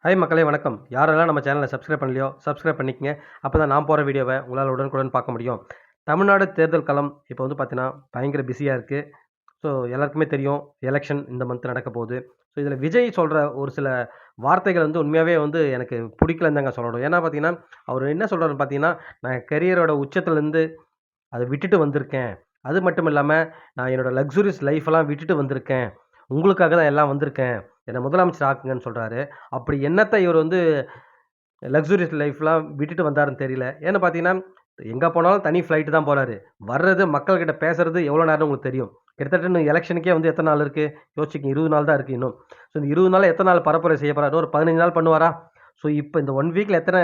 Hi மக்களே வணக்கம். யாரெல்லாம் நம்ம சேனலை சப்ஸ்கிரைப் பண்ணலையோ சப்ஸ்கிரைப் பண்ணிக்கங்க. அப்போ தான் நான் போகிற வீடியோவை உங்களால் உடனுக்குடன் பார்க்க முடியும். தமிழ்நாடு தேர்தல் களம் இப்போ வந்து பார்த்தீங்கன்னா பயங்கர பிஸியாக இருக்குது. ஸோ எல்லாருக்குமே தெரியும் எலெக்ஷன் இந்த மந்த் நடக்க போகுது. ஸோ இதில் விஜய் சொல்கிற ஒரு சில வார்த்தைகள் வந்து உண்மையாகவே வந்து எனக்கு பிடிக்கலன்னு தாங்க சொல்லணும். ஏன்னா பார்த்தீங்கன்னா அவர் என்ன சொல்கிறாருன்னு பார்த்தீங்கன்னா, நான் கெரியரோட உச்சத்துலேருந்து அதை விட்டுட்டு வந்திருக்கேன். அது மட்டும் இல்லாமல் நான் என்னோட லக்ஸுரியஸ் லைஃப்லாம் விட்டுட்டு வந்திருக்கேன். உங்களுக்காக தான் எல்லாம் வந்திருக்கேன். என்ன முதலமைச்சர் ஆக்குங்கன்னு சொல்றாரு. அப்படி என்னத்த இவர் வந்து லக்ஸுரியஸ் லைஃப்லாம் விட்டுட்டு வந்தாருன்னு தெரியல. ஏன்னு பார்த்தீங்கன்னா, எங்க போனாலும் தனி ஃப்ளைட் தான் போறாரு. வர்றது மக்கள்கிட்ட பேசுறது எவ்வளோ நேரம்னு உங்களுக்கு தெரியும். கிட்டத்தட்ட இன்னும் எலக்ஷனுக்கே வந்து எத்தன நாள் இருக்கு? யோசிச்சுக்கங்க 20 நாள் தான் இருக்கு இன்னும். ஸோ இந்த 20 நாள்ல எத்தன நாள் பரப்புரை செய்ய போறாரு? ஒரு 15 நாள் பண்ணுவாரா? ஸோ இப்ப இந்த 1 வீக்ல எத்தன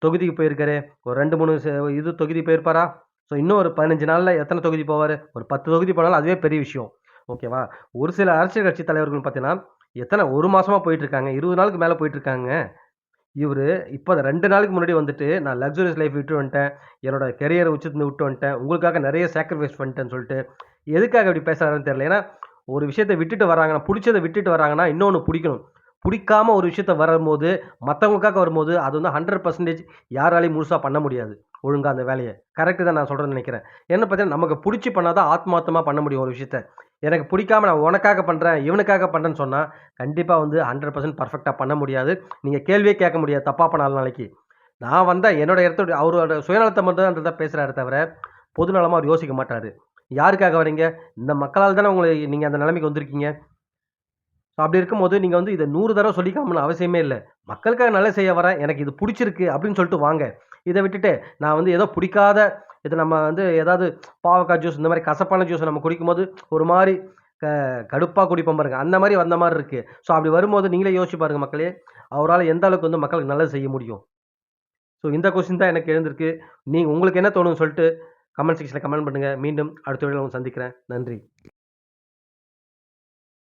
தொகுதிக்கு போயிருக்காரு? ஒரு 2, 3 தொகுதி போயிருப்பாரா? ஸோ இன்னும் ஒரு 15 நாள்ல எத்தன தொகுதி போவாரு? ஒரு 10 தொகுதி போனாலும் அதுவே பெரிய விஷயம். ஓகேவா? ஒரு சில அரசியல் கட்சி தலைவர்கள் பார்த்தீங்கன்னா, எத்தன 1 மாசமா போயிட்டுருக்காங்க. 20 நாளுக்கு மேல போயிட்டுருக்காங்க. இவரு இப்ப 2 நாளுக்கு முன்னாடி வந்துட்டு, நான் லக்ஸூரியஸ் லைஃப் விட்டு வந்துட்டேன். என்னோட கரியர் உச்சத்துல விட்டு வந்துட்டேன். உங்களுக்காக நெறைய சாக்ரிஃபைஸ் பண்ணிட்டேன்னு சொல்லிட்டு, எதுக்காக இப்படி பேசுறாருன்னு தெரியல. ஏன்னா, ஒரு விஷயத்த விட்டுட்டு வர்றாங்கன்னா, புடிச்சத விட்டுட்டு வர்றாங்கன்னா, இன்னொன்னு புடிக்கணும். புடிக்காம ஒரு விஷயத்த வரும்போது, மத்தவங்களுக்காக வரும்போது, அது வந்து 100% யாராலயும் முழுசா பண்ண முடியாது. ஒழுங்கா அந்த வேலைய. கரெக்ட்டு தான் நான் சொல்றேன்னு நெனைக்கிறேன். ஏன்னு பார்த்தீங்கன்னா, நமக்கு புடிச்சு பண்ணா தான் ஆத்மார்த்தமா பண்ண முடியும் ஒரு விஷயத்த. எனக்கு புடிக்காம நான் உனக்காக பண்றேன், இவனுக்காக பண்றேன்னு சொன்னா, கண்டிப்பா வந்து 100% பெர்ஃபெக்ட்டா பண்ண முடியாது. நீங்க கேள்வியே கேட்க முடியாது தப்பா பண்ணாலும் நாளைக்கு. நான் வந்தா என்னோட இடத்த அவரோட சுயநலத்த மட்டும் தான் அந்த இத பேசுறாரே தவிர, பொது நலமா அவர் யோசிக்க மாட்டாரு. யாருக்காக வரீங்க? இந்த மக்களால தானே நீங்க அந்த நிலைமைக்கு வந்திருக்கீங்க. ஸோ அப்படி இருக்கும்போது, நீங்க வந்து இத 100 தடவ சொல்லிக்காமணும் அவசியமே இல்ல. மக்களுக்காக நல்லது செய்ய வரேன். எனக்கு இது புடிச்சிருக்கு அப்படின்னு சொல்லிட்டு வாங்க. இத விட்டுட்டு, நான் வந்து ஏதோ புடிக்காத இது நம்ம வந்து ஏதாவது பாவக்காய் ஜூஸ் இந்த மாரி கசப்பான ஜூஸ நம்ம குடிக்கும்போது, ஒரு மாரி க கடுப்பா குடிப்போம் பாருங்க. அந்த மாரி வந்த மாரி இருக்கு. ஸோ அப்படி வரும்போது நீங்களே யோசிச்சு பாருங்க மக்களே. அவரால எந்த அளவுக்கு வந்து மக்களுக்கு நல்லது செய்ய முடியும்? ஸோ இந்த கொஸ்டின் தான் எனக்கு எழுந்திருக்கு. உங்களுக்கு என்ன தோணுதுன்னு சொல்லிட்டு கமெண்ட் செக்ஷன்ல கமெண்ட் பண்ணுங்க. மீண்டும் அடுத்த வீடியோல உங்கள சந்திக்கிறேன். நன்றி.